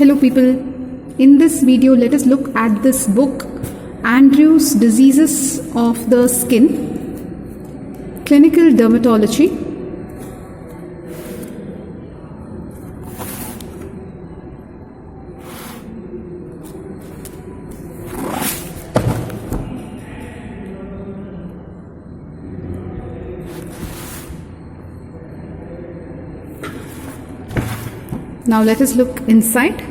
Hello people, in this video let us look at this book Andrews Diseases of the Skin, Clinical Dermatology. Now let us look inside.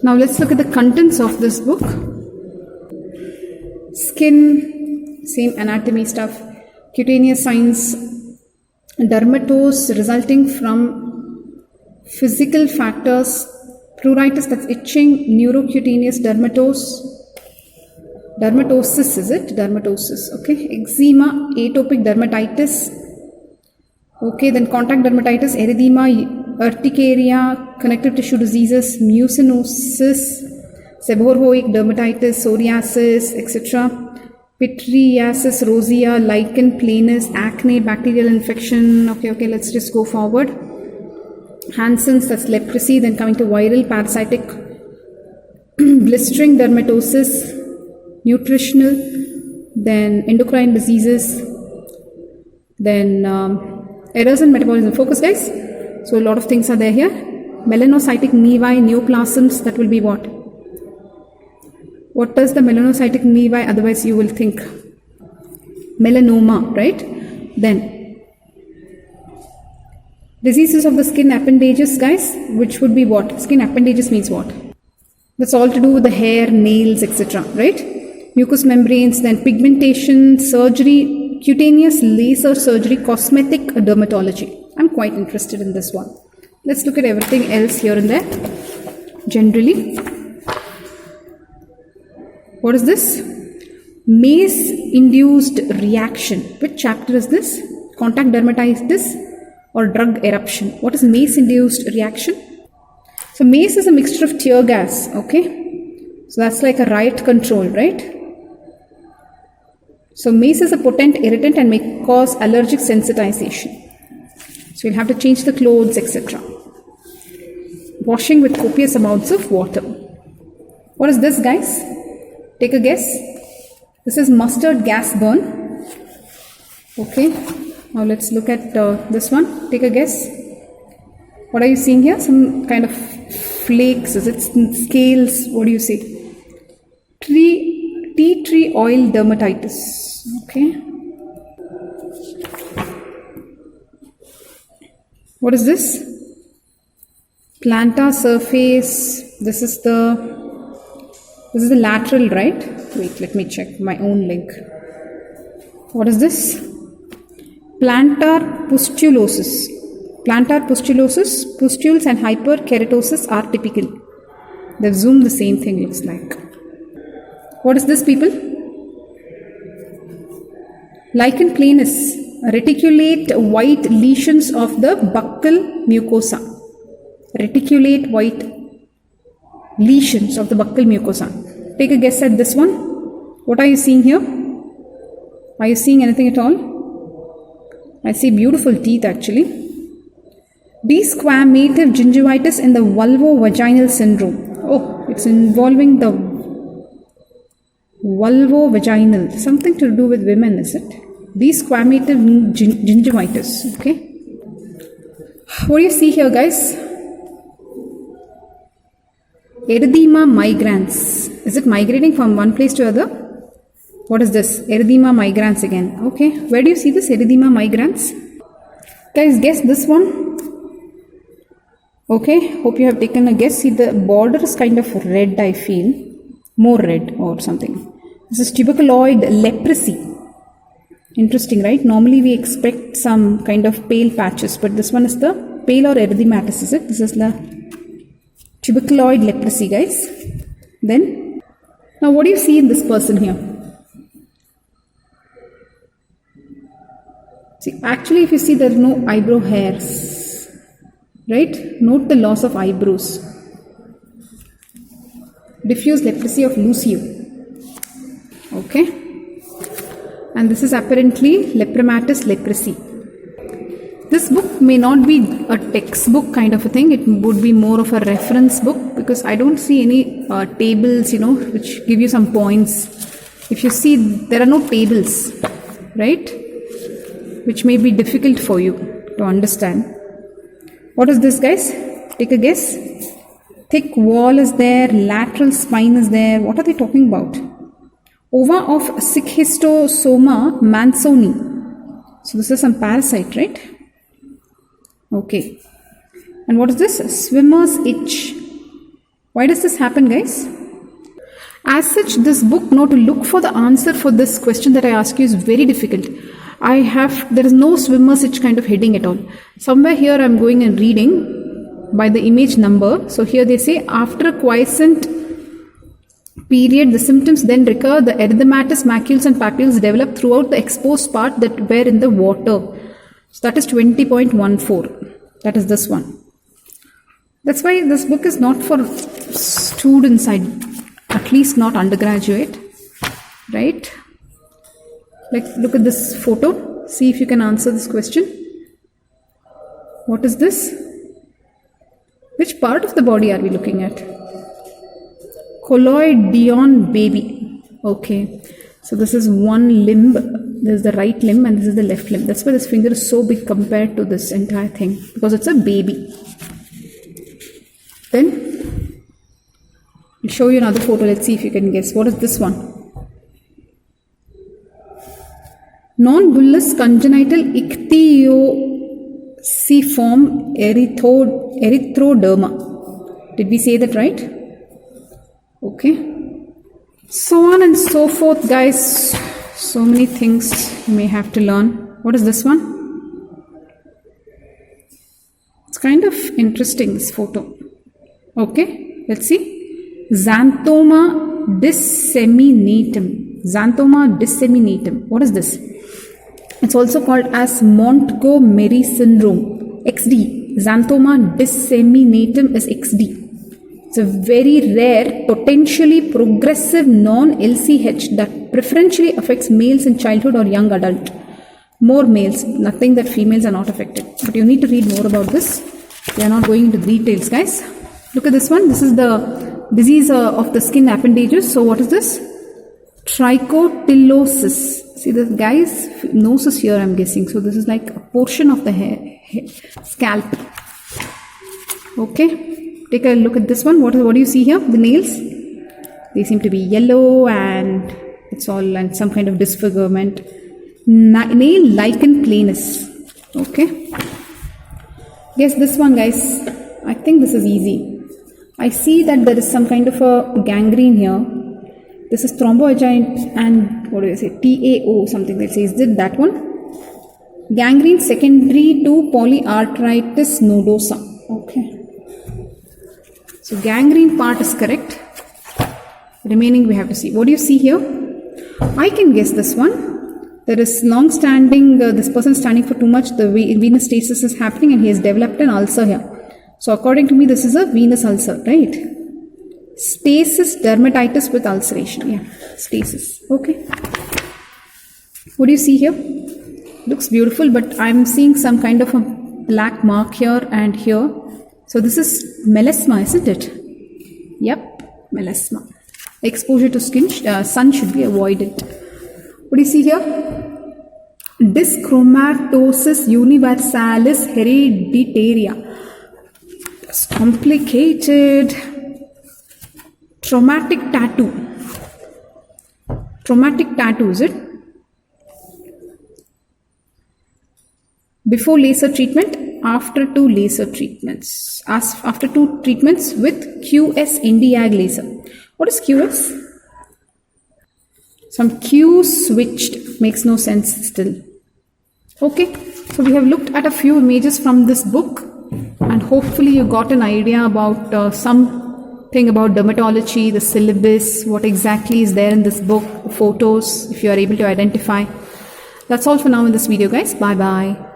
Now let's look at the contents of this book. Skin, same anatomy stuff, cutaneous signs, dermatose resulting from physical factors, pruritus, that's itching, neurocutaneous dermatosis is it? Dermatosis, okay. Eczema, atopic dermatitis, okay. Then contact dermatitis, erythema, urticaria, connective tissue diseases, mucinosis, seborrheic dermatitis, psoriasis, etc. Pityriasis, rosea, lichen planus, acne, bacterial infection. Okay, let's just go forward. Hansen's, that's leprosy. Then coming to viral, parasitic, blistering dermatosis, nutritional, then endocrine diseases, then errors in metabolism. Focus, guys. So a lot of things are there here. Melanocytic nevi, neoplasms, that will be what? What does the melanocytic nevi, otherwise you will think melanoma, right? Then diseases of the skin appendages, guys, which would be what? Skin appendages means what? That's all to do with the hair, nails, etc., right? Mucous membranes, then pigmentation, surgery, cutaneous laser surgery, cosmetic dermatology. I'm quite interested in this one. Let's look at everything else here and there. Generally, what is this? Mace-induced reaction. Which chapter is this? Contact dermatitis or drug eruption? What is mace-induced reaction? So mace is a mixture of tear gas, okay? So that's like a riot control, right? So mace is a potent irritant and may cause allergic sensitization. So you'll have to change the clothes, etc. Washing with copious amounts of water. What is this, guys? Take a guess. This is mustard gas burn. Okay. Now let's look at this one. Take a guess. What are you seeing here? Some kind of flakes. Is it scales? What do you see? Tea tree oil dermatitis. Okay. What is this? Plantar surface. This is the lateral, right? Wait, let me check my own link. What is this? Plantar pustulosis. Plantar pustulosis, pustules and hyperkeratosis are typical. They've zoomed the same thing, looks like. What is this, people? Lichen planus. Reticulate white lesions of the buccal mucosa. Reticulate white lesions of the buccal mucosa. Take a guess at this one. What are you seeing here? Are you seeing anything at all? I see beautiful teeth actually. Desquamative gingivitis in the vulvovaginal syndrome. Oh, it's involving the vulvovaginal. Something to do with women, is it? Desquamative gingivitis. Okay. What do you see here, guys? Erythema migrans. Is it migrating from one place to other? What is this? Erythema migrans again. Okay. Where do you see this erythema migrans? Guys, guess this one. Okay. Hope you have taken a guess. See, the border is kind of red, I feel. More red or something. This is tuberculoid leprosy. Interesting, right? Normally we expect some kind of pale patches, but this one is the pale or erythematous, is it? This is the tuberculoid leprosy, guys. Then, now what do you see in this person here? See, actually if you see, there are no eyebrow hairs, right? Note the loss of eyebrows. Diffuse leprosy of Lucio. Okay. And this is apparently lepromatous leprosy. This book may not be a textbook kind of a thing. It would be more of a reference book, because I don't see any tables, which give you some points. If you see, there are no tables, right? Which may be difficult for you to understand. What is this, guys? Take a guess. Thick wall is there, lateral spine is there. What are they talking about? Ova of Schistosoma mansoni. So this is some parasite, right? Okay. And what is this? Swimmer's itch. Why does this happen, guys? As such, this book, now to look for the answer for this question that I ask you is very difficult. There is no swimmer's itch kind of heading at all. Somewhere here I'm going and reading by the image number. So here they say, after a quiescent period, the symptoms then recur. The erythematous macules and papules develop throughout the exposed part that were in the water. So that is 20.14. That is this one. That's why this book is not for students, at least not undergraduate, right? Like, look at this photo. See if you can answer this question. What is this? Which part of the body are we looking at? Colloidion baby. Okay. So this is one limb. This is the right limb and this is the left limb. That's why this finger is so big compared to this entire thing, because it's a baby. Then I'll show you another photo. Let's see if you can guess. What is this one? Non-bullous congenital ichthyosiform erythroderma. Did we say that right? Okay. So on and so forth, guys. So many things you may have to learn. What is this one? It's kind of interesting, this photo. Okay, let's see. Xanthoma disseminatum. Xanthoma disseminatum. What is this? It's also called as Montgomery syndrome. XD. Xanthoma disseminatum is XD. It's a very rare, potentially progressive non-LCH that preferentially affects males in childhood or young adult. More males, nothing that females are not affected. But you need to read more about this. We are not going into details, guys. Look at this one. This is the disease of the skin appendages. So what is this? Trichotillomatosis. See, the guy's nose is here, I'm guessing. So this is like a portion of the hair scalp. Okay. Take a look at this one. What do you see here? The nails. They seem to be yellow and it's all and some kind of disfigurement. Nail lichen planus. Okay. Guess this one, guys. I think this is easy. I see that there is some kind of a gangrene here. This is thromboagine and what do I say? TAO something that says. Is it that one? Gangrene secondary to polyarthritis nodosa. Okay. So gangrene part is correct. Remaining we have to see. What do you see here? I can guess this one. There is long-standing, this person standing for too much, the venous stasis is happening and he has developed an ulcer here. So according to me, this is a venous ulcer, right? Stasis dermatitis with ulceration. Yeah, stasis. Okay. What do you see here? Looks beautiful, but I'm seeing some kind of a black mark here and here. So this is melasma, isn't it? Yep, melasma. Exposure to sun should be avoided. What do you see here? Dyschromatosis universalis hereditaria. It's complicated. Traumatic tattoo. Traumatic tattoo, is it? Before laser treatment, after 2 laser treatments. After 2 treatments with QS Indiag laser. What is QS? Some Q switched makes no sense still. Okay, so we have looked at a few images from this book, and hopefully you got an idea about something about dermatology, the syllabus, what exactly is there in this book, photos, if you are able to identify. That's all for now in this video, guys. Bye bye.